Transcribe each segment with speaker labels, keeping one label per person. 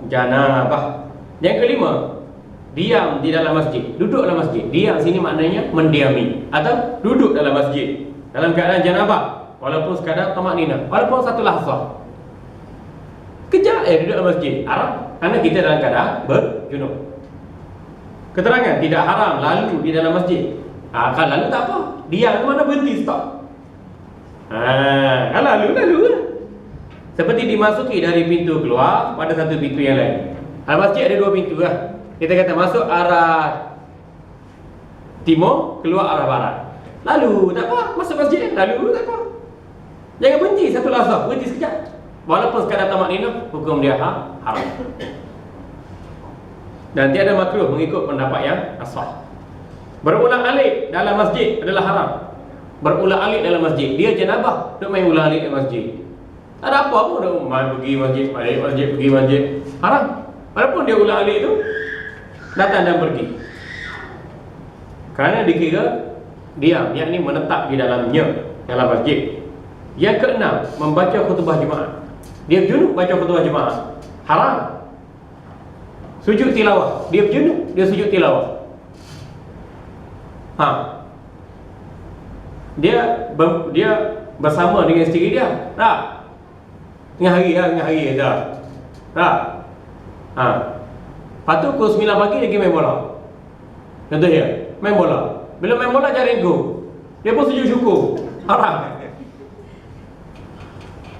Speaker 1: janabah. Yang kelima, diam di dalam masjid, duduk dalam masjid. Diam sini maknanya mendiami atau duduk dalam masjid dalam keadaan janabah, walaupun sekadar tamaknina, walaupun satu lahzah. Kejap duduk dalam masjid, haram kerana kita dalam keadaan berjunub. Keterangan tidak haram lalu di dalam masjid. Kalau lalu tak apa, diam mana berhenti, stop. Kalau lalu lah. Seperti dimasuki dari pintu keluar pada satu pintu yang lain. Masjid ada dua pintu lah. Kita kata masuk arah timur, keluar arah barat. Lalu tak apa, masuk masjid, lalu tak apa. Jangan berhenti satu lahzah, berhenti sekejap. Walaupun sekadar tamakninah, hukum dia haram. Dan tiada makruh mengikut pendapat yang asah. Berulang-alik dalam masjid adalah haram. Berulang-alik dalam masjid, dia janabah, duk main ulang-alik dalam masjid. Tak ada apa pun, duk main pergi masjid, balik masjid, pergi masjid. Haram. Walaupun dia ulang-alik itu datang dan pergi. Kerana dikira diam, yakni menetap di dalamnya, dalam masjid. Yang keenam, membaca khutbah Jumaat. Dia junub baca khutbah Jumaat, haram. Sujud tilawah, dia junub, dia sujud tilawah. Dia bersama dengan isteri dia. Tak. Tengah hari dah. Tak. Lepas tu pukul 9 pagi dia pergi main bola. Contoh dia, main bola. Bila main bola jaring go, dia pun sujud syukur. Haram.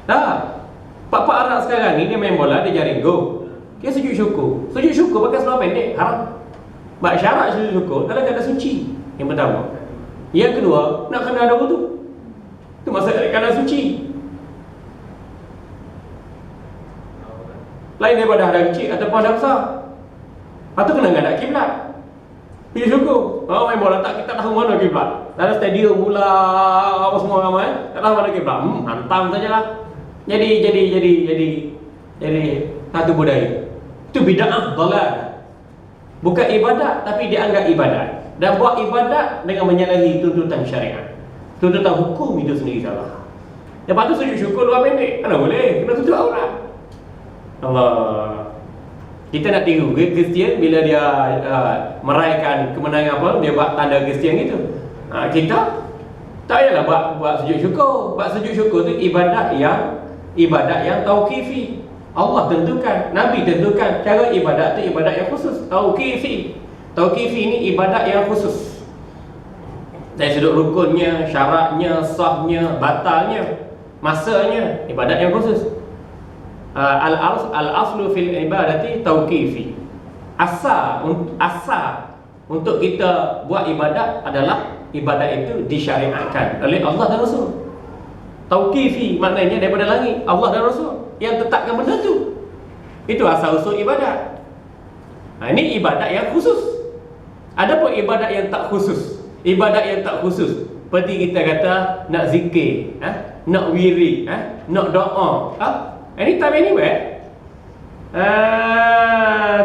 Speaker 1: Tak. Pak-pak Arab sekarang ni dia main bola, dia jaring go. Dia sujud syukur. Sujud syukur pakai seluar pendek, haram. Bak syarat sujud syukur dalam keadaan suci. Yang pertama. Yang kedua, nak kena ada wudu. Itu masalah keadaan suci. Lain daripada ada kecil ataupun ada besar. Lepas tu kena ngadap kiblat. Sujud syukur. Main bola tak, kita tahu mana kiblat. Dalam stadium pula apa semua ramai, tak tahu mana kiblat. Hantam sajalah. Jadi satu budaya. Itu bid'ah dalal. Bukan ibadat tapi dianggap ibadat. Dan buat ibadat dengan menyalahi tuntutan syariat. Tuntutan hukum itu sendiri salah. Lepas tu sujud syukur luar pendek. Mana boleh? Kena tutup aurat. Allah. Kita nak tiru Kristian bila dia meraihkan kemenangan apa, dia buat tanda Kristian gitu. Kita tak payahlah buat sujud syukur. Buat sujud syukur tu ibadat yang tauqifi. Allah tentukan, Nabi tentukan cara ibadat tu ibadat yang khusus, tauqifi. Tauqifi ni ibadat yang khusus. Dari sudut rukunnya, syaratnya, sahnya, batalnya, masanya, ibadat yang khusus. Al-aslu fil ibadati tauqifi. Asal untuk kita buat ibadat adalah ibadat itu disyariatkan oleh Allah dan Rasul. Tauqifi maknanya daripada langit, Allah dan Rasul yang tetapkan benda tu. Itu asal usul ibadat. Ini ibadat yang khusus. Adapun ibadat yang tak khusus, ibadat yang tak khusus, seperti kita kata nak zikir, nak wirid, nak doa, anytime anywhere.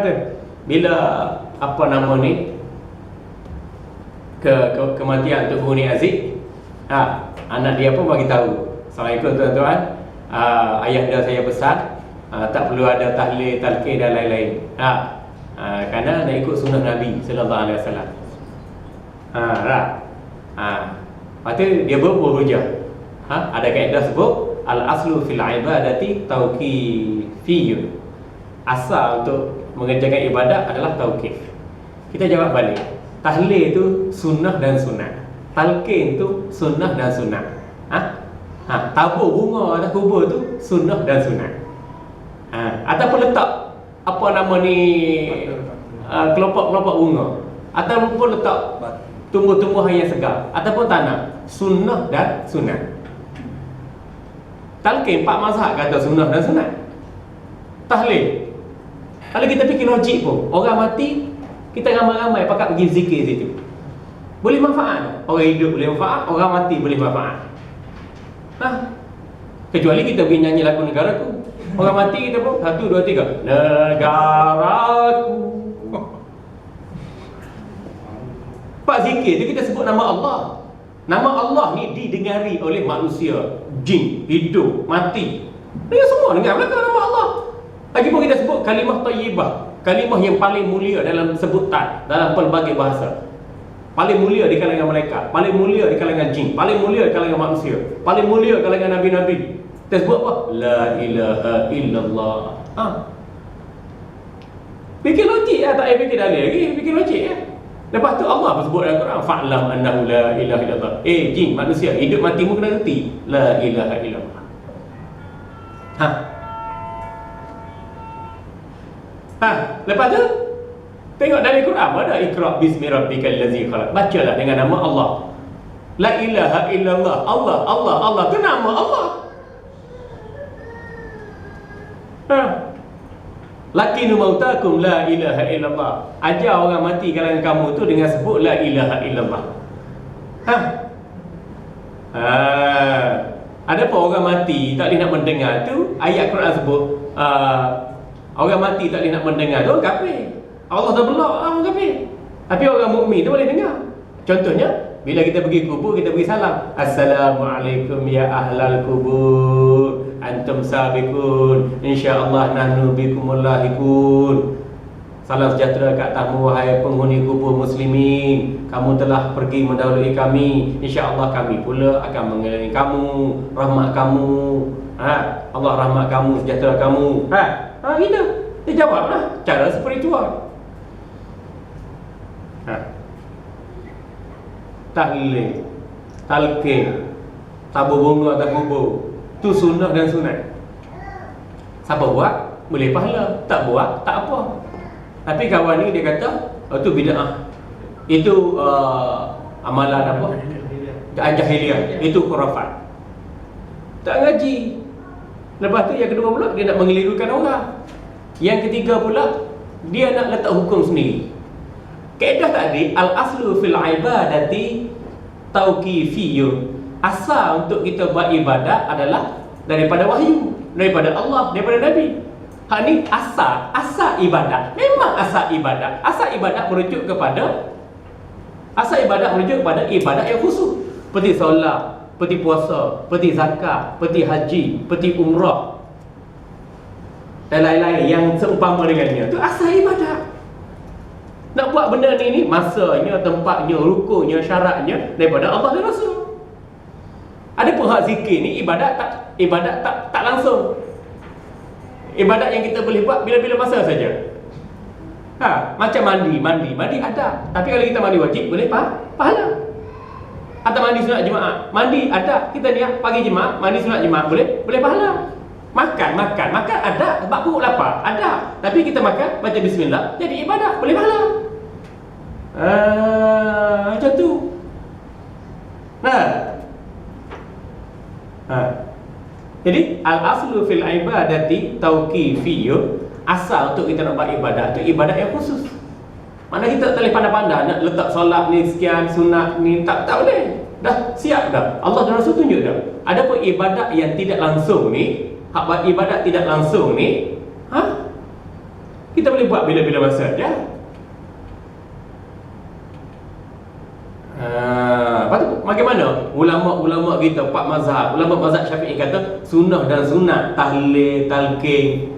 Speaker 1: Tu. Bila apa nama ni? Kematian Tok Huni Aziz, anak dia pun bagi tahu. Assalamualaikum tuan-tuan. Ayahanda saya pesan tak perlu ada tahlil, talqin dan lain-lain. Kerana nak ikut sunnah Nabi sallallahu alaihi wasallam. Lepas tu dia berhujah. Ada kaedah sebut al-aslu fil ibadati tauqifiyyun. Asal untuk mengerjakan ibadat adalah tauqif. Kita jawab balik. Tahlil itu sunnah dan sunat. Talqin tu sunnah dan sunat. Tabur bunga atas kubur tu sunnah dan sunat. Ataupun letak apa nama ni kelompok-kelompok bunga, ataupun letak tumbuh-tumbuhan yang segar, ataupun tanam, sunnah dan sunat. Talqin 4 mazhab kata sunnah dan sunat. Tahlil, kalau kita fikir logik pun, orang mati kita ramai-ramai pakat pergi zikir situ, boleh manfaat. Orang hidup boleh manfaat, orang mati boleh manfaat. Kecuali kita pergi nyanyi lagu negaraku, orang mati kita pun 1, 2, 3 negaraku. Pak zikir tu kita sebut nama Allah. Nama Allah ni didengari oleh manusia, jin, hidup, mati. Dia semua dengar belakang nama Allah. Lagipun kita sebut kalimah thayyibah, kalimah yang paling mulia dalam sebutan dalam pelbagai bahasa. Paling mulia di kalangan mereka, paling mulia di kalangan jin, paling mulia di kalangan manusia, paling mulia di kalangan nabi-nabi. Kita sebut apa? La ilaha illallah. Fikir logik tak payah fikir dalil lagi, fikir logik Lepas tu Allah bersebut dalam Quran, fa'lam annahu la ilaha illallah. Jin, manusia, hidup matimu kena reti la ilaha illallah. Lepas tu tengok dalam Quran ada Iqra bismi rabbikal ladzi khalaq. Bacalah dengan nama Allah. La ilaha illallah. Allah tu nama Allah. Lakinu mautakum la ilaha illallah. Ajar orang mati kalangan kamu tu dengan sebut la ilaha illallah. Ada pun orang mati tak boleh nak mendengar tu, ayat Quran sebut orang mati tak boleh nak mendengar tu orang kafir. Allah dah belak orang kafir. Tapi orang mukmin tu boleh dengar. Contohnya bila kita pergi kubur, kita pergi salam, Assalamualaikum ya ahlal kubur, antum sabiqun, insyaallah nahnu bikumul lahiqun. Salam sejahtera kat atasmu wahai penghuni kubur muslimin, kamu telah pergi mendahului kami, insyaallah kami pula akan mengelilingi kamu, rahmat kamu. Allah rahmat kamu, sejahtera kamu. Gitu. Dia jawablah cara spiritual. Tahlil, talqin, tabur bunga atas kubur, tu sunnah dan sunat. Siapa buat boleh pahala, tak buat tak apa. Tapi kawan ni dia kata itu bid'ah, itu amalan apa, jahiliah, itu khurafat, tak ngaji. Lepas tu yang kedua pula dia nak mengelirukan orang. Yang ketiga pula dia nak letak hukum sendiri. Kaedah tadi al-aslu fil ibadati tauqifiyyun. Asal untuk kita buat ibadat adalah daripada wahyu, daripada Allah, daripada Nabi. Hak ni asal ibadat. Memang asal ibadat. Asal ibadat merujuk kepada ibadat yang khusus. Seperti solat, seperti puasa, seperti zakat, seperti haji, seperti umrah dan lain-lain yang seumpama dengannya. Itu asal ibadat. Nak buat benda ni masanya, tempatnya, rukunnya, syaratnya daripada Allah dan Rasul. Ada pun hak zikir ni ibadat tak langsung. Ibadat yang kita boleh buat bila-bila masa saja. Macam mandi ada. Tapi kalau kita mandi wajib boleh pahala. Atau mandi sunat jemaah, mandi ada. Kita niat pagi jemaah, mandi sunat jemaah boleh pahala. Makan ada, sebab perut lapar ada. Tapi kita makan baca bismillah, jadi ibadat, boleh pahala. Macam tu. Jadi al-aslu fil ibadati tauqifiyyun. Asal untuk kita nak buat ibadat tu ibadat yang khusus. Mana kita tak boleh pandai-pandai nak letak solat ni sekian, sunat ni tak boleh. Dah siap dah. Allah dan Rasul tunjuk dah. Ada pun ibadat yang tidak langsung ni, hak buat ibadat tidak langsung ni, kita boleh buat bila-bila masa saja. Lepas tu bagaimana? Ulama-ulama kita, empat mazhab, ulama mazhab Syafi'i kata sunnah dan sunat, tahlil, talqin,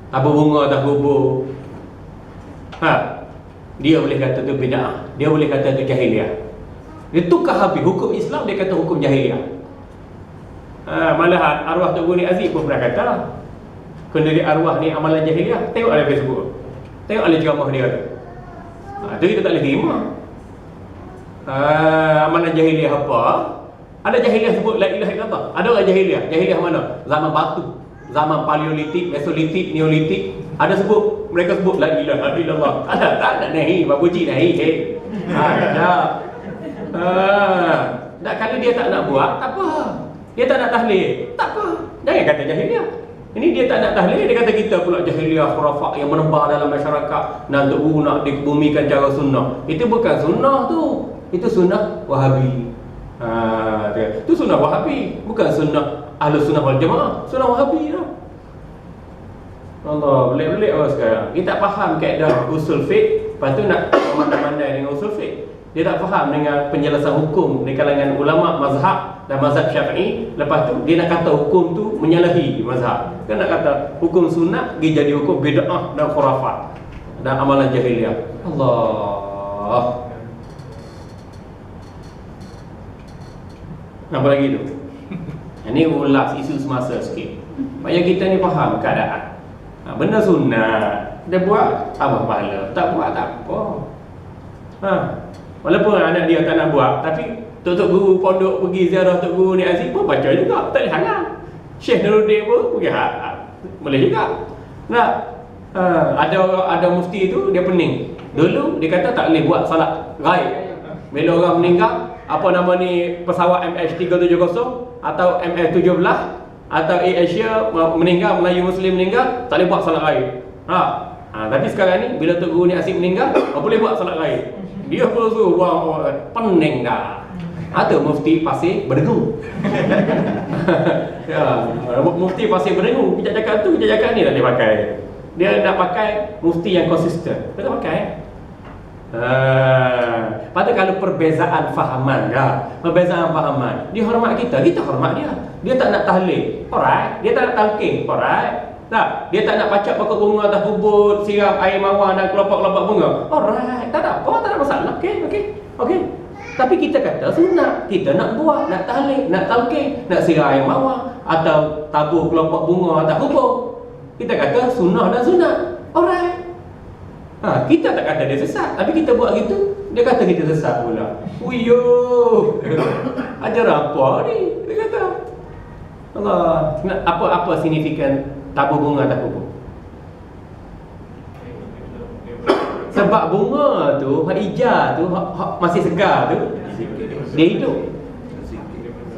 Speaker 1: tabur bunga atas kubur, dia boleh kata tu bid'ah, dia boleh kata tu jahiliah. Dia tukar habis hukum Islam, dia kata hukum jahiliah. Malahan arwah Tok Guru Aziz pun pernah kata kenduri arwah ni amalan jahiliah. Tengok ada Facebook, tengok ada ceramah dia tu. Tu kita tak boleh terima. Amalan jahiliah apa? Ada jahiliah sebut la ilaha illallah. Ada orang jahiliah mana? Zaman batu, zaman paleolitik, mesolitik, neolitik. Ada sebut, mereka sebut la ilaha illallah. Tak ada nahi, babuji nahi. Tak, kalau dia tak nak buat, tak apa. Dia tak nak tahlil, tak apa. Jangan kata jahiliah. Ini dia tak nak tahlil, dia kata kita pula jahiliah khurafat yang menebar dalam masyarakat, nak dibumikan cara sunnah. Itu bukan sunnah tu. Itu sunnah Wahabi. Itu sunnah Wahabi, bukan sunnah Ahlus Sunnah wal Jamaah. Sunnah Wahabi tu. Allah, belik-belik orang sekarang. Dia tak faham kaedah usul fiqh, lepas tu nak pandai-pandai dengan usul fiqh. Dia tak faham dengan penjelasan hukum di kalangan ulama mazhab dan mazhab Syafi'i. Lepas tu dia nak kata hukum tu menyalahi mazhab. Kan nak kata hukum sunat dia jadi hukum bid'ah dan khurafat dan amalan jahiliah. Allah. Apa lagi tu? Ini ulas isu semasa sikit supaya kita ni faham keadaan. Benda sunat dia buat apa pahala, tak buat tak apa. Walaupun anak dia tak nak buat, tapi tok guru pondok pergi ziarah tok guru ni Aziz pun baca juga, tak ada halang. Syekh Nuruddin pun pergi boleh juga. Nah, ada mufti tu dia pening. Dulu dia kata tak boleh buat salat ghaib. Bila orang meninggal, apa nama ni, pesawat MH370 atau MH17 atau Air Asia meninggal, Melayu Muslim meninggal, tak boleh buat salat ghaib. Tapi sekarang ni bila Tok Guru ni Asyik meninggal, boleh buat salat ghaib. Dia pun suruh buang, pening dah. Atau mufti Pasir Berdengung. Mufti Pasir Berdengung, kita cakap tu, kita cakap ni tak boleh pakai. Dia nak pakai mufti yang konsisten. Dia tak pakai. Pada kalau perbezaan fahaman, perbezaan fahaman, dia hormat kita, kita hormat dia. Dia tak nak tahlil, alright. Dia tak nak talqin, alright. Tak, dia tak nak pacak pokok bunga atas kubur, siram air mawar dan kelopak-kelopak bunga, alright. Tak ada apa, tak ada masalah. Okey. Tapi kita kata sunat, kita nak buat, nak tahlil, nak talqin, nak siram air mawar atau tabur kelopak bunga atas kubur. Kita kata sunnah dan sunat, alright. Kita tak kata dia sesat, tapi kita buat gitu, dia kata kita sesat pula. Uyo, ajar apa ni? Dia kata Allah, apa signifikan tabur bunga atas kubur? Sebab bunga tu, hijau tu, masih segar tu, dia hidup.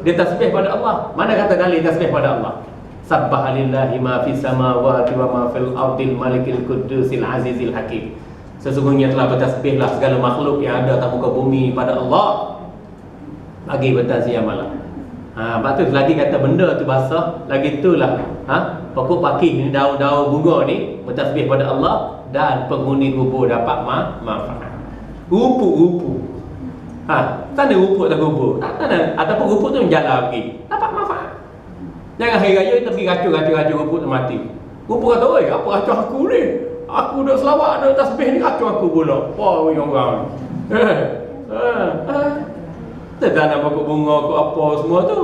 Speaker 1: Dia tasbih pada Allah. Mana kata dalil tasbih pada Allah? Sabbaha lillahi ma fis samawati wa ma fil ardil malikil qudusil azizil hakim. Sesungguhnya telah bertasbihlah segala makhluk yang ada atas muka bumi pada Allah pagi, petang, siang, malam. Lepas tu lagi kata benda tu basah, lagi itulah pokok pakih ni, daun-daun bunga ni bertasbih pada Allah dan penghuni kubur dapat manfaat. Rumput-rumput. Sana rumput tak kubur. Sana ataupun rumput tu menjalar pergi, dapat manfaat. Jangan hari raya kita pergi racun rumput tu mati. Rumput kata, oi, apa racun aku ni? Aku dah selawat, dah tasbih ni, racun aku pula. Apa orang? Tak nak pokok bunga ke apa semua tu.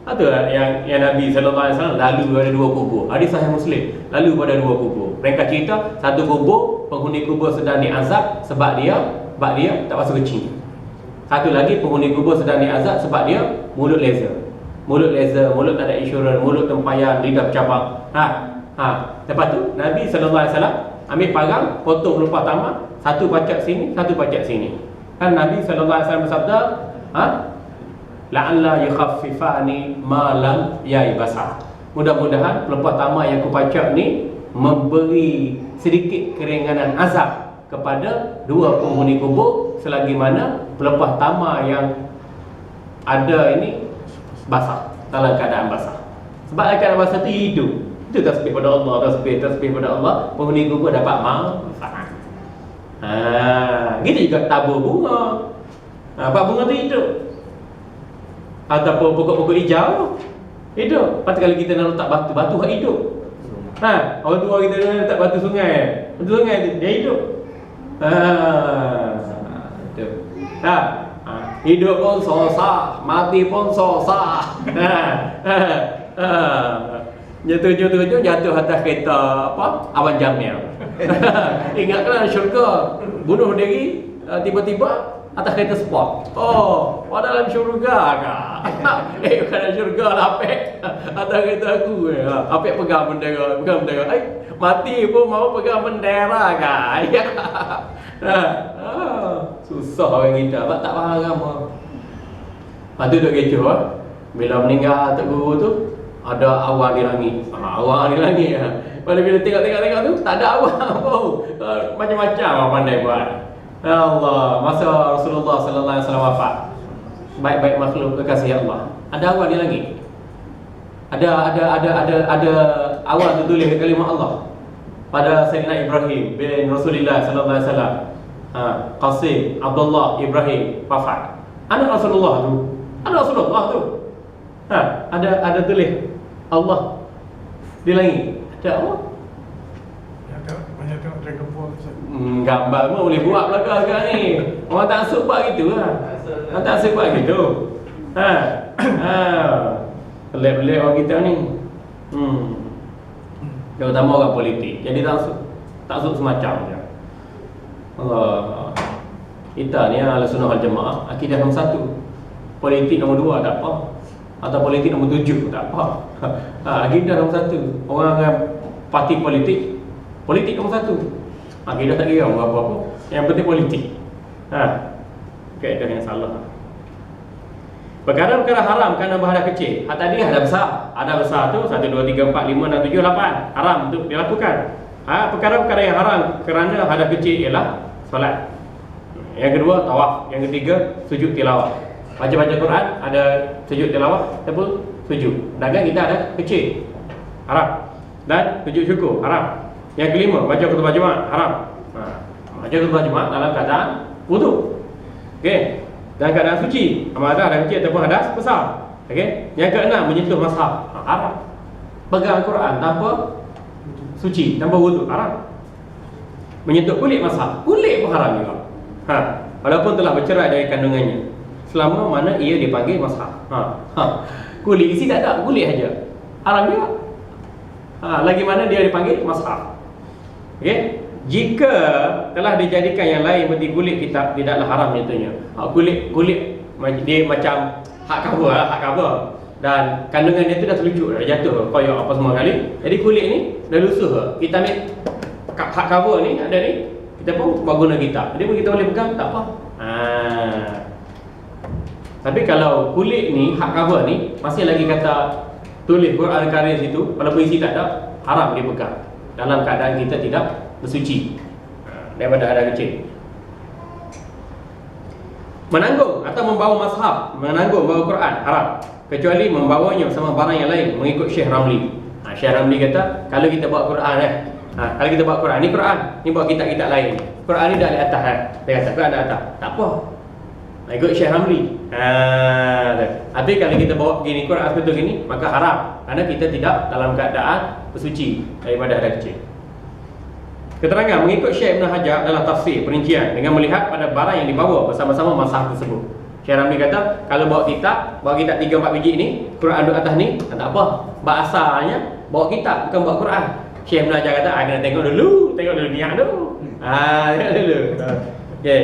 Speaker 1: Itulah yang Nabi SAW lalu pada dua kubur. Hadis Sahih Muslim, lalu pada dua kubur. Ringkas cerita, satu kubur penghuni kubur sedang diazab sebab dia tak basuh kecil. Satu lagi penghuni kubur sedang diazab sebab dia mulut laser, mulut tak ada insurans, mulut tempayan, lidah bercabang. Lepas tu Nabi SAW ambil parang, potong pelepah tamak, satu pacak sini, satu pacak sini. Kan Nabi SAW bersabda, la'alla yukhaffifani ma lam yaibasa. Mudah-mudahan pelepah tamak yang kupacak ni memberi sedikit keringanan azab kepada dua penghuni kubur selagi mana pelepah tamak yang ada ini basah, dalam keadaan basah. Sebab dalam keadaan basah tu hidup. Itu tasbih pada Allah, tasbih pada Allah, penghuni kubur dapat manfaat. Gitu juga tabur bunga. Sebab bunga tu hidup. Ataupun pokok-pokok hijau hidup. Lepas tu kalau kita nak letak batu hak hidup. Orang tua kita nak letak batu sungai tu dia hidup. Hidup pun susah, mati pun susah. Jatuh atas kereta awan jamil. Ingatkan syurga, bunuh diri tiba-tiba atas kereta sport. Dalam syurga kah? Bukan dalam syurga lah, apek atas kereta aku. Apek pegang bendera. Mati pun mau pegang bendera kah? Susah orang kita, sebab tak faham agama. Lepas tu duk kecoh. Bila meninggal Tok Guru tu, ada awan di langit. Awan di langit. Bila tengok tu, tak ada awan pun. Macam-macam orang pandai buat. Ya Allah, masa Rasulullah sallallahu alaihi wasallam wafat, baik-baik makhluk kekasih Allah, ada awan di langit. Ada awan tertulis kalimah Allah pada Sayyidina Ibrahim bin Rasulullah sallallahu alaihi wasallam. Qasim Abdullah Ibrahim wafat. Anak Rasulullah tu Ada Rasulullah tu. Ada tulis Allah di langit. Ada Allah.
Speaker 2: Banyak tengok Dragon Ball.
Speaker 1: Gambar pun boleh buat belakang sekarang ni. Orang tak suka buat gitu lah. Orang tak suka buat gitu. Pelik-pelik orang kita ni. Terutama orang politik. Jadi tak suka semacam je. Allah. Kita ni Ahlussunnah wal Jamaah, akidah nombor 1. Politik nombor 2 tak apa. Atau politik nombor 7 tak apa. Akidah nombor 1. Orang parti politik nombor 1. Akidah tak kira apa-apa. Yang penting politik. Kaedah yang salah. Perkara-perkara haram kerana berhadap kecil. Tadi ada besar. Ada besar tu 1, 2, 3, 4, 5, 6, 7, 8. Haram untuk dilakukan. Perkara-perkara yang haram kerana hadap kecil ialah solat. Yang kedua, tawaf. Yang ketiga, sujud tilawah. Baca-baca Quran, ada sujud tilawah ataupun sujud. Dan kita ada kecil, haram. Dan sujud syukur, haram. Yang kelima, baca khutbah Jumaat, haram. Baca khutbah Jumaat dalam keadaan wudu. Okey. Dalam keadaan suci, sama ada hadas kecil ataupun hadas besar. Okey. Yang keenam, menyentuh mushaf, haram. Pegang Quran tanpa suci, tanpa wudu, haram. Menyentuh kulit mushaf, kulit pun haram juga. Walaupun telah bercerai dari kandungannya, selama mana ia dipanggil mushaf. Kulit isi tak ada, kulit saja, haram juga. Lagi mana dia dipanggil mushaf. Okey. Jika telah dijadikan yang lain seperti kulit kitab, tidaklah haram contohnya. Kulit dia macam hak cover, dan kandungan dia tu dah terlucuk, dah jatuh, koyak apa semua kali. Jadi kulit ni dah lusuh. Kita ambil hak cover ni, ada ni, kita pun buat guna kitab. Jadi pun kita boleh pegang, tak apa. Tapi kalau kulit ni, hak cover ni, masih lagi kata tulis Quran Karim situ, walaupun isi tak ada, haram dia pegang dalam keadaan kita tidak bersuci daripada hadas kecil. Menanggung atau membawa mushaf, membawa Quran, haram, kecuali membawanya bersama barang yang lain, mengikut Syekh Ramli. Syekh Ramli kata, kalau kita bawa Quran kalau kita bawa Quran, ni Quran, ni bawa kitab-kitab lain. Quran ni dah di atas Dia kata, Quran dah atas, tak apa, ikut Syekh Ramli. Tapi kalau kita bawa begini, Quran seperti gini, maka haram, kerana kita tidak dalam keadaan bersuci daripada hadas kecil. Keterangan mengikut Syekh Ibn Hajar adalah tafsir, perincian dengan melihat pada barang yang dibawa bersama-sama mushaf tersebut. Syekh Ramli kata, kalau bawa kitab 3-4 biji ni, Quran duduk atas ni, tak apa. Bahasanya bawa kitab, bukan bawa Quran. Syekh Ibn Hajar kata, kena tengok dulu niat dulu. Tengok dulu. Okey.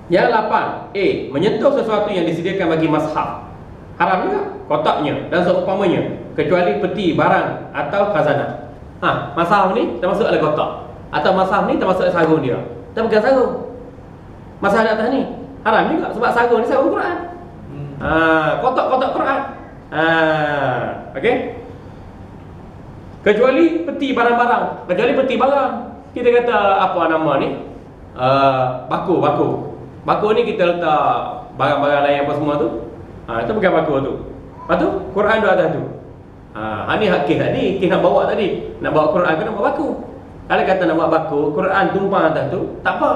Speaker 1: Yang 8, menyentuh sesuatu yang disediakan bagi mushaf. Haram juga, kotaknya dan seumpamanya, kecuali peti, barang atau khazanah. Mushaf ni termasuk dalam kotak, atau mushaf ni termasuk dalam sarung dia. Kita pegang sarung. Mushaf di atas ni haram juga, sebab sarung ni sarung Quran. Kotak-kotak Quran. Okey. Kecuali peti barang-barang. Kita kata apa nama ni? Bako ni kita letak barang-barang lain apa semua tu. Kita pegang bako tu. Lepas tu Quran tu atas tu. Ni hak kes tadi, kes nak bawa tadi. Nak bawa Quran ke nak bawa bako. Kalau kata nak bawa bako, Quran tumpang atas tu, tak apa.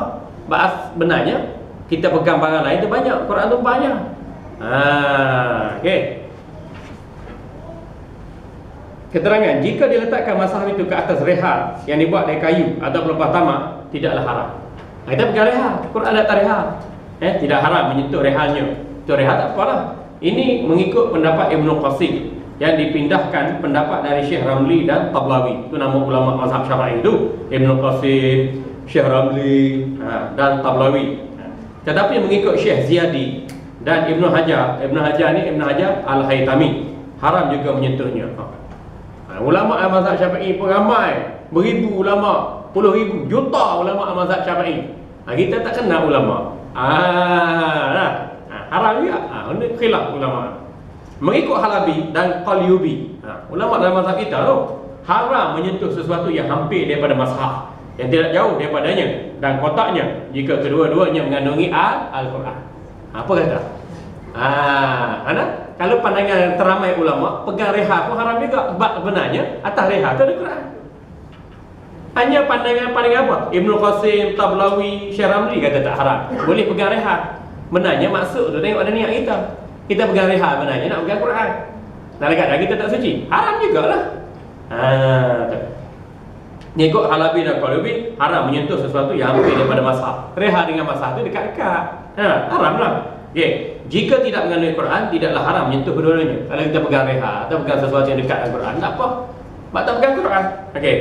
Speaker 1: Benarnya kita pegang barang lain tu banyak, Quran tumpangnya. Okey. Keterangan, jika diletakkan mushaf itu ke atas reha yang dibuat dari kayu atau pelepah tamak, tidaklah haram. Kita pegang reha, Quran letak reha. Tidak haram menyentuh rehanya. Itu reha tak apalah. Ini mengikut pendapat Ibnu Qasim yang dipindahkan pendapat dari Syekh Ramli dan Tablawi. Itu nama ulama mazhab Syafi'i itu, Ibnu Qasim, Syekh Ramli dan Tablawi. Tetapi mengikut Syekh Ziyadi dan Ibnu Hajar ni Ibnu Hajar Al-Haytami, haram juga menyentuhnya. Ulama mazhab Syafi'i pun ramai, beribu ulama, puluh ribu, juta ulama mazhab Syafi'i. Kita tak kenal ulama. Haram juga. Ini khilaf ulama. Mengikut Halabi dan Qalyubi, ulama dalam mazhab kita tu, haram menyentuh sesuatu yang hampir daripada mushaf, yang tidak jauh daripadanya dan kotaknya, jika kedua-duanya mengandungi Al-Quran. Apa kata? Kalau pandangan teramai ulama, pegang reha pun haram juga. Sebab sebenarnya atas reha tu ada Quran. Hanya pandangan apa? Ibnu Qasim, Tablawi, Syekh Ramli kata tak haram, boleh pegang reha. Benarnya maksud tu tengok ada niat kita. Kita pegang reha benarnya nak pegang Quran. Kadang-kadang kita tak suci. Haram jugalah. Tu. Ngikut Halabi dan Qalubi, haram menyentuh sesuatu yang hampir daripada mazhab. Reha dengan mazhab tu dekat-dekat. Haram lah. Okay. Jika tidak mengandungi Quran, tidaklah haram menyentuh kedua-duanya. Kalau kita pegang reha atau pegang sesuatu yang dekat dengan Quran, tak apa. Sebab tak pegang Quran. Okay.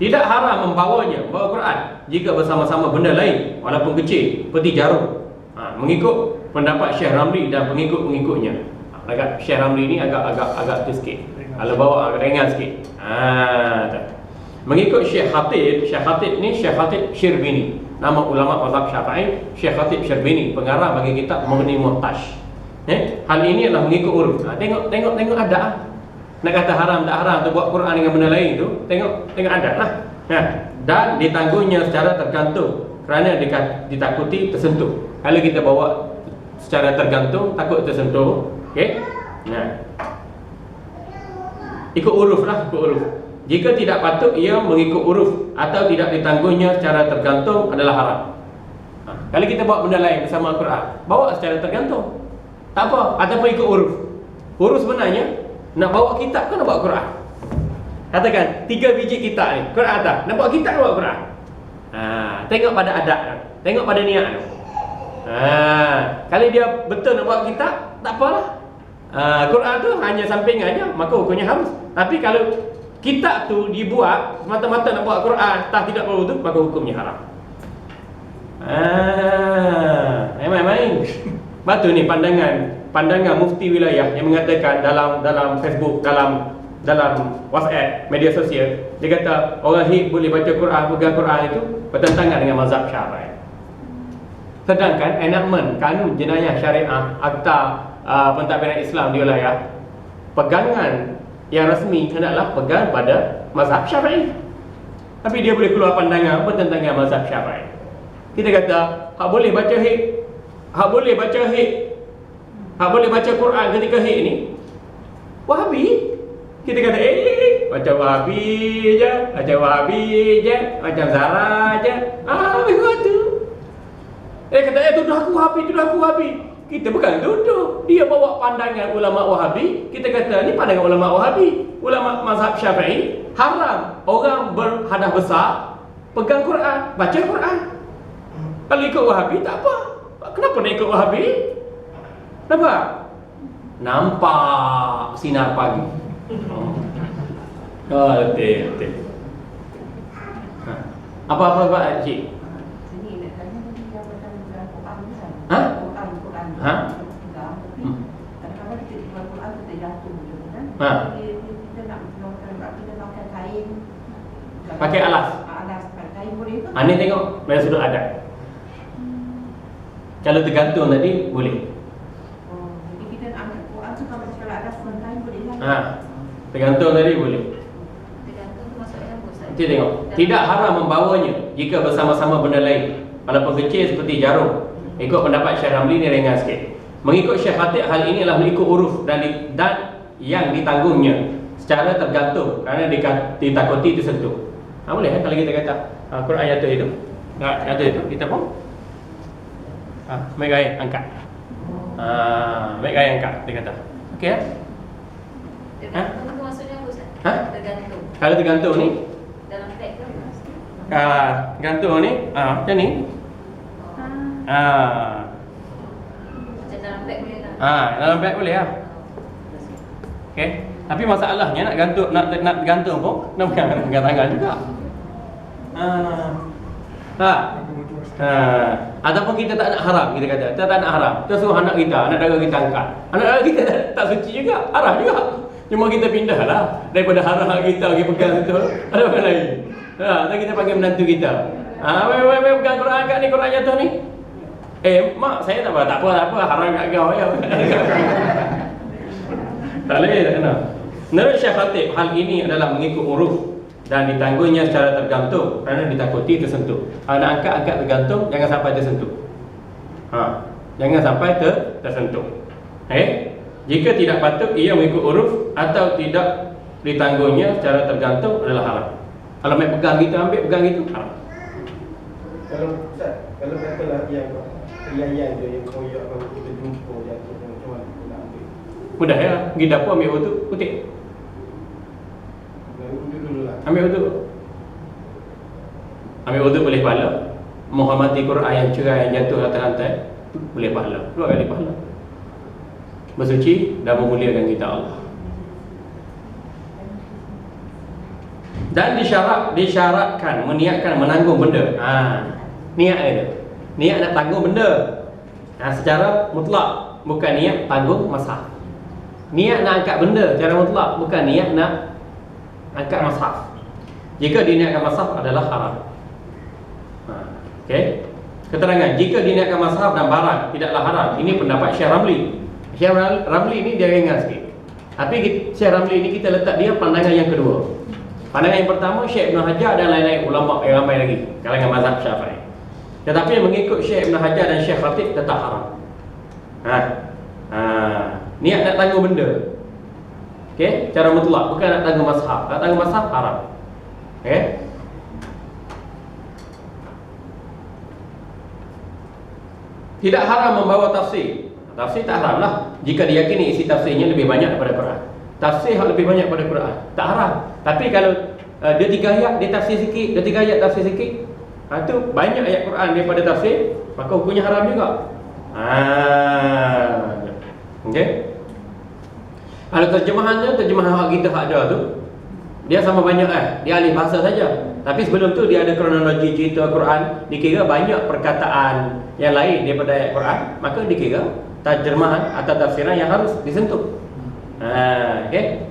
Speaker 1: Tidak haram membawa Quran jika bersama-sama benda lain walaupun kecil, seperti jarum. Mengikut pendapat Syekh Ramli dan pengikut-pengikutnya. Agak Syekh Ramli ni agak tu sikit. Kalau bawa agak ringan sikit. Mengikut Syekh Khatib ni Syekh Khatib Syirbini. Nama ulama mazhab Syafi'i Syekh Khatib Syirbini, pengarang bagi kitab Mughni Muhtaj. Hal ini adalah mengikut uruf. Tengok adat. Nak kata haram tak haram tu buat Quran dengan benda lain tu, tengok adat lah. Dan ditanggungnya secara tergantung kerana ditakuti tersentuh. Kalau kita bawa secara tergantung, takut tersentuh. Okey. Ikut uruf lah, ikut uruf. Jika tidak patut, ia mengikut uruf atau tidak ditanggungnya secara tergantung adalah haram. Kalau kita bawa benda lain bersama Al-Quran, bawa secara tergantung, tak apa. Ataupun ikut uruf. Uruf sebenarnya nak bawa kitab ke nak bawa Quran? Katakan 3 biji kitab ni, Quran atas. Nak bawa kitab ke bawa Quran? Tengok pada adat, tengok pada niat tu. Kalau dia betul nak bawa kitab, tak apalah. Quran tu hanya sampingannya, maka hukumnya harus. Tapi kalau kitab tu dibuat semata-mata nak bawa Quran, tidak perlu tu, maka hukumnya haram. Main-main. Batu ni pandangan mufti wilayah yang mengatakan dalam Facebook, dalam WhatsApp, media sosial, dia kata orang hit boleh baca Quran, pegang Quran itu bertentangan dengan mazhab Syafi'i. Sedangkan enakmen kanun jenayah syariah Akta Pentadbiran Islam di wilayah, pegangan yang rasmi hendaklah pegang pada mazhab Syafi'i. Tapi dia boleh keluar pandangan bertentangan mazhab Syafi'i. Kita kata hak boleh baca hit, hak boleh baca Quran ketika hit ni Wahabi. Kita kata baca Wahabi je, macam Zara je. Begitu. Kata tuduh aku Wahabi. Kita bukan tuduh. Dia bawa pandangan ulama Wahabi. Kita kata ni pandangan ulama Wahabi. Ulama mazhab Syafi'i haram orang berhadas besar pegang Quran, baca Quran. Kalau ikut Wahabi tak apa. Kenapa nak ikut Wahabi? Nampak sinar pagi. Betul. Apa cik?
Speaker 3: Sini nak tanya tadi jabatan Quran ni kan? Quran. Kadang-kadang kita jual Quran kita jatuh je kan? Kita nak kita pakai kain.
Speaker 1: Pakai alas.
Speaker 3: Alas kain boleh ke?
Speaker 1: Ni tengok dari sudut adat. Kalau tergantung tadi boleh.
Speaker 3: Jadi kita nak ambil Quran tu kalau alas kain boleh lah.
Speaker 1: Tergantung tadi boleh.
Speaker 3: Tergantung tu maksudnya Ustaz.
Speaker 1: Kita tengok. Tidak haram membawanya jika bersama-sama benda lain, walaupun kecil seperti jarum. Ikut pendapat Syekh Ramli ni ringan sikit. Mengikut Syekh Khatib, hal ini adalah mengikut uruf dan yang ditanggungnya secara tergantung kerana ditakuti tersentuh. Boleh kalau kita kata Quran jatuh itu. Jatuh itu kita pun baik gaya angkat. Baik gaya angkat dia kata. Okey
Speaker 3: Tergantung tu maksudnya apa Ustaz? Tergantung.
Speaker 1: Kalau tergantung ni
Speaker 3: Dalam beg ke?
Speaker 1: gantung ni macam ni.
Speaker 3: Macam dalam beg boleh tak?
Speaker 1: Dalam beg boleh lah. Okey. Tapi masalahnya nak gantung pun nak pegang tangan juga. Ataupun kita tak nak haram, kita kata kita tak nak haram. Kita suruh anak dara kita angkat. Anak dara kita tak suci juga, haram juga. Cuma kita pindah lah daripada haram kita pergi pegang situ. Ada orang lain. Dan kita panggil menantu kita. Weh pegang Quran angkat ni, Quran jatuh ni. Mak saya tak apa, haram kat kau ya. Tak boleh, tak kena. Menurut Syekh Khatib, hal ini adalah mengikut uruf dan ditanggungnya secara tergantung kerana ditakuti tersentuh. Nak angkat tergantung, jangan sampai tersentuh. Jangan sampai tersentuh. Jika tidak patut, ia mengikut uruf atau tidak ditanggungnya secara tergantung adalah haram. Kalau main pegang gitu, ambil pegang gitu, haram.
Speaker 4: Kalau Ustaz, kalau katalah yang Iyan tu yang koyak kalau kita jumpa jatuh macam mana kita nak ambil.
Speaker 1: Mudah ya. Pergi dapur ambil wudu, kutip.
Speaker 4: Dulu lah.
Speaker 1: Ambil wudu. Ambil wudu boleh pahala. Menghormati Quran yang cerah yang jatuh atas lantai boleh pahala. 2 kali pahala. Bersuci dan memuliakan kita Allah. Dan disyaratkan meniatkan menanggung benda. Niat itu. Niat nak tanggung benda. Secara mutlak, bukan niat tanggung masalah. Niat nak angkat benda secara mutlak, bukan niat nak angkat masalah. Jika diniatkan masalah adalah haram. Okey. Keterangan, jika diniatkan masalah dan barang tidaklah haram. Ini pendapat Syekh Ramli. Syekh Ramli ni dia ringan sikit. Tapi Syekh Ramli ni kita letak dia pandangan yang kedua. Pandangan yang pertama Syekh Ibn Hajar dan lain-lain ulama yang ramai lagi kalangan mazhab Syafi'i. Tetapi mengikut Syekh Ibn Hajar dan Syekh Khatib tetap haram. Niat nak tanggung benda. Okey, cara mutlak, bukan nak tanggung mazhab. Nak tanggung mazhab haram. Okey. Tidak haram membawa tafsir. Tafsir tak haram lah jika diyakini isi tafsirnya lebih banyak daripada Quran. Tafsir yang lebih banyak daripada Quran tak haram. Tapi kalau dia 3 ayat dia tafsir sikit, dia 3 ayat tafsir sikit, itu banyak ayat Quran daripada tafsir, maka hukumnya haram juga. Okey. Kalau terjemahan hak kita hak ada tu, dia sama banyak dia alih bahasa saja. Tapi sebelum tu dia ada kronologi cerita Quran, dikira banyak perkataan yang lain daripada ayat Quran, maka dikira terjemahan atau tafsiran yang harus disentuh. Okey.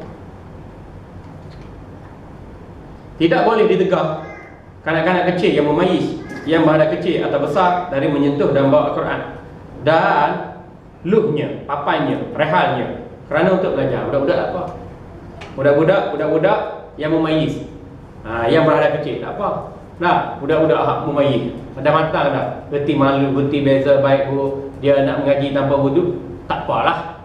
Speaker 1: Tidak boleh ditegah kanak-kanak kecil yang memayis, yang berada kecil atau besar dari menyentuh dan bawa Al-Quran dan luhnya, papannya, rehalnya kerana untuk belajar. Budak-budak apa? Budak-budak yang memayis, yang berada kecil tak apa. Nah, budak-budak hak memayis dah matang dah, berti malu, berti beza baik buruk, dia nak mengaji tanpa wuduk, tak apalah.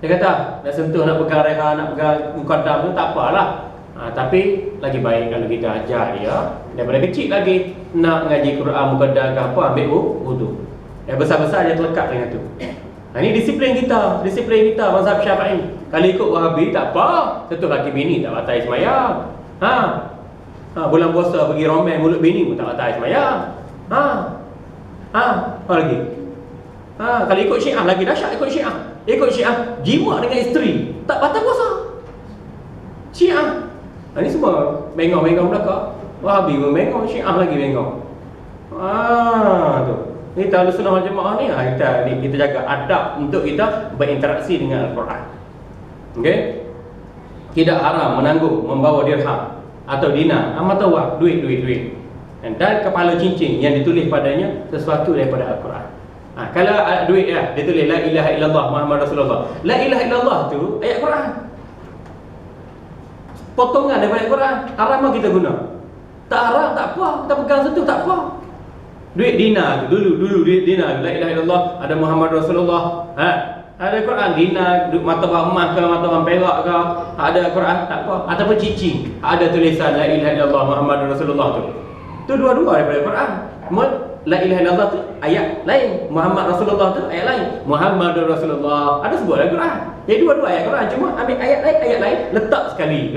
Speaker 1: Dia kata nak sentuh, nak pegang reha, nak pegang mukaddam tu tak apalah. Tapi lagi baik kalau kita ajar dia daripada kecil lagi nak mengaji Quran mukaddam ke apa, ambil wuduk. Yang besar-besar dia terlekat dengan tu. Ini disiplin kita mazhab Syafi'i. Kalau ikut Wahabi tak apa, sentuh laki bini tak batal sembahyang. Bulan puasa pergi romen mulut bini pun tak batal sembahyang. Apa lagi? Kalau ikut Syiah lagi dahsyat. Ikut Syiah jimat dengan isteri tak batal puasa. Syiah ini semua bengong-bengong belakang. Wahabi pun bengong, Syiah lagi bengong. Tu. Kita Ahlussunnah wal Jamaah ni kita jaga adab untuk kita berinteraksi dengan Al-Quran. Okey? Tidak haram menanggung membawa dirham atau dinar, mata wang, duit. Dan kepala cincin yang ditulis padanya sesuatu daripada Al-Quran. Kalau duit dia tulis la ilaha illallah Muhammad Rasulullah. La ilaha illallah tu ayat Quran. Potongan daripada Quran, haram kita guna. Tak haram tak apa, kita pegang sentuh tak apa. Duit dinar tu dulu duit dinar, la ilaha illallah, ada Muhammad Rasulullah. Ada Quran dinar, mata wang emas ke, mata wang perak ke, ada Quran tak apa. Ataupun cincin, ada tulisan la ilaha illallah Muhammad Rasulullah tu. Tu dua-dua daripada Quran. La ilaha illallah tu ayat lain, Muhammad Rasulullah tu ayat lain. Muhammad Rasulullah ada sebut dalam Quran. Jadi dua-dua ayat Quran, cuma ambil ayat lain letak sekali.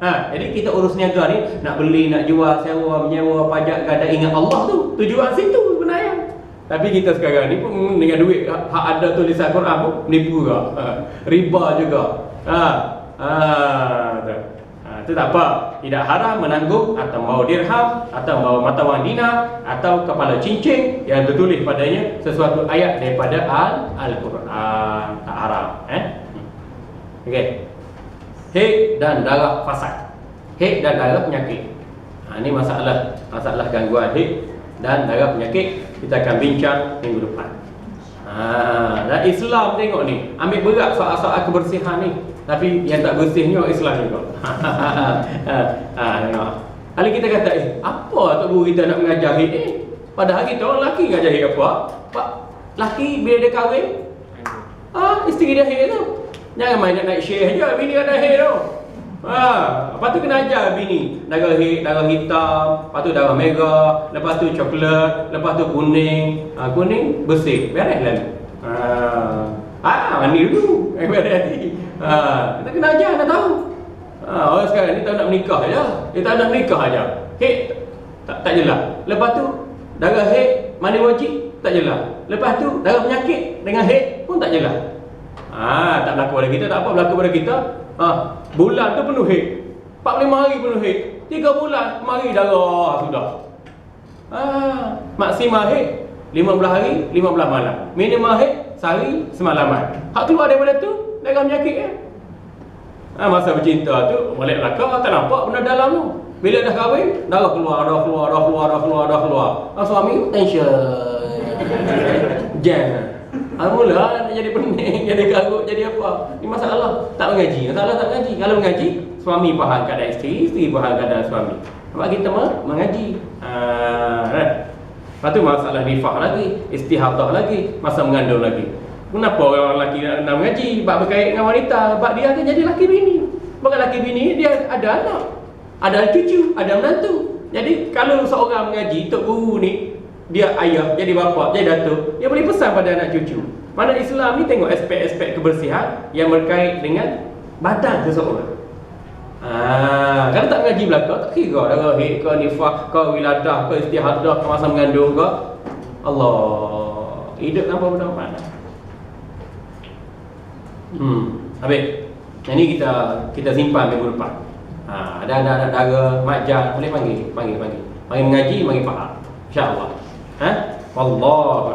Speaker 1: Jadi kita urus niaga ni, nak beli, nak jual, sewa, menyewa, pajak, gada, ingat Allah tu. Tujuan situ sebenarnya. Tapi kita sekarang ni pun dengan duit hak ada tulisan Quran pun menipu juga. Riba juga. Itu tak apa. Tidak haram menanggung atau membawa dirham atau membawa mata wang dinar atau kepala cincin yang tertulis padanya sesuatu ayat daripada Al-Quran. Tak haram. Okey. Haid dan darah fasad. Haid dan darah penyakit. Ini masalah gangguan haid dan darah penyakit kita akan bincang minggu depan. Dan Islam tengok ni ambil berat soal-soal kebersihan ni. Tapi yang tak bersihnya Islam juga. Tengok. Kalau kita kata apa Tok Guru kita nak mengajar haid padahal kita orang lelaki mengajar haid apa? Pak lelaki bila dia kahwin isteri dia haid tu. Jangan main nak naik syekh je bini ada haid tu. Lepas tu kena ajar bini darah hitam, lepas tu darah merah, lepas tu coklat, lepas tu kuning. Kuning bersih, beres lalu. Mandi dulu. Beres nanti. Kita kena ajar, nak tahu. Orang sekarang ni tak nak menikah aja. Dia tak nak menikah aja. Hek tak jelas. Lepas tu darah hek mandi wajib tak jelas. Lepas tu darah penyakit dengan hek pun tak jelas. Tak berlaku pada kita, tak apa berlaku pada kita. Bulan tu penuh hek. 45 hari penuh hek. 3 bulan mari darah sudah. Maksimal hek 15 hari 15 malam. Minimal hek sehari semalaman. Hak keluar daripada tu darah penyakit kan. Masa bercinta tu balik belakang tak nampak benda dalam tu. Bila dah kahwin, darah keluar. Suami tension. Jangan. Mula nak jadi pening, jadi garuk, jadi apa? Ini masalah. Tak mengaji. Masalah tak mengaji. Kalau mengaji, suami faham keadaan isteri, isteri faham keadaan suami. Sebab kita mengaji. Lepas tu masalah nifah lagi, istihadah lagi, masa mengandung lagi. Kenapa orang lelaki nak mengaji? Sebab berkait dengan wanita. Sebab dia akan jadi laki bini. Bukan laki bini, dia ada anak, ada cucu, ada menantu. Jadi kalau seorang mengaji, tok guru ni, dia ayah, jadi bapa, jadi datuk, dia boleh pesan pada anak cucu. Mana Islam ni tengok aspek-aspek kebersihan yang berkait dengan badan seseorang. Kalau tak mengaji belakang, tak kira darah hek ke nifah ke wiladah ke istihadah ke masa mengandung ke. Allah, hidup tanpa benda. Habis. Yang ni kita simpan minggu depan. Ada darah majal boleh panggil mengaji, mari faham. Insya-Allah. Wallahu